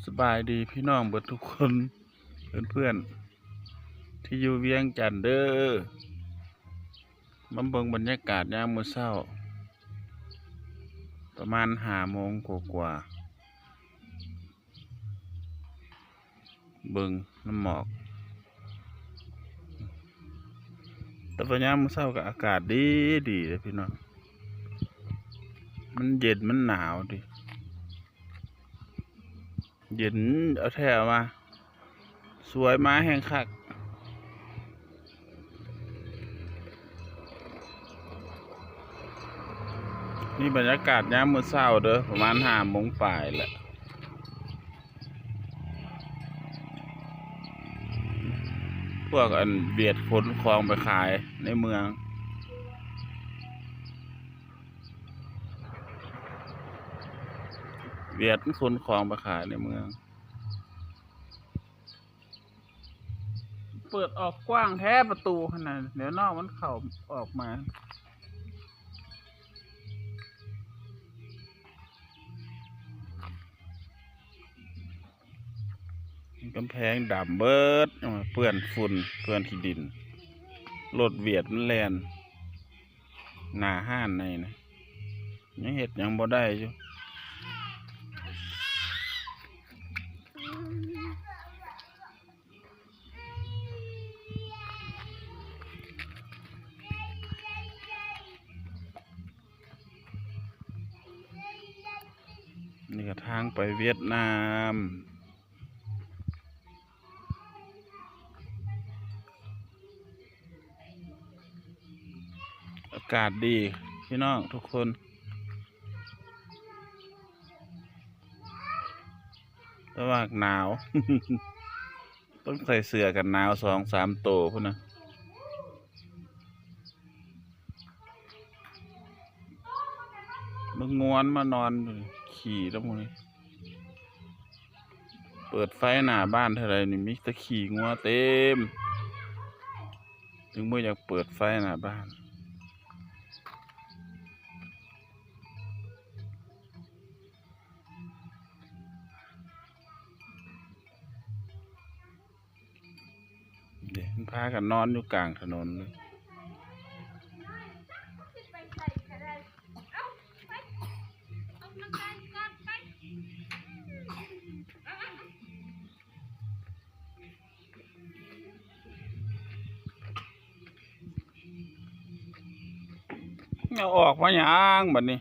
สบายดีพี่น้องเบิดทุกคนเพื่อนๆที่อยู่เวียงจันทน์เด้อมาเบิ่งบรรยากาศยามมื้อเช้าประมาณ5 โมงกว่าเบิ่งน้ำหมอกแต่ว่ายามมื้อเช้าก็อากาศดีเลยพี่น้องมันเย็นมันหนาวดิเย็นเอาแท้มาสวยมาแห้งคักนี่บรรยากาศยามมื้อเช้าเด้อประมาณ5 โมงปลายแหละพวกอันเบียดขนของไปขายในเมืองเบียดขนของไปขายในเมืองเปิดออกกว้างแท้ประตูขนาดเดี๋ยวนอกมันเข้าออกมากำแพงดำเบิดเปื้อนฝุ่นเปื้อนขี้ดินรถเวียดมันแลนหน้าห้านในนะยังเห็ดยังบ่ได้อยู่นี่ก็ทางไปเวียดนามอากาศดีพี่น้องทุกคนแต่ว่าหนาว ต้องใส่เสื้อกันหนาว2-3 ตัวพุ่นนะมึงงวนมานอนขี่แล้วมึงนี่เปิดไฟหน้าบ้านเท่าไรนี่มิตะขี่งัวเต็มถึงเมื่ออยากเปิดไฟหน้าบ้านเด็กพากันนอนอยู่กลางถนนเลยเอาออกมาอย่างบัดนี้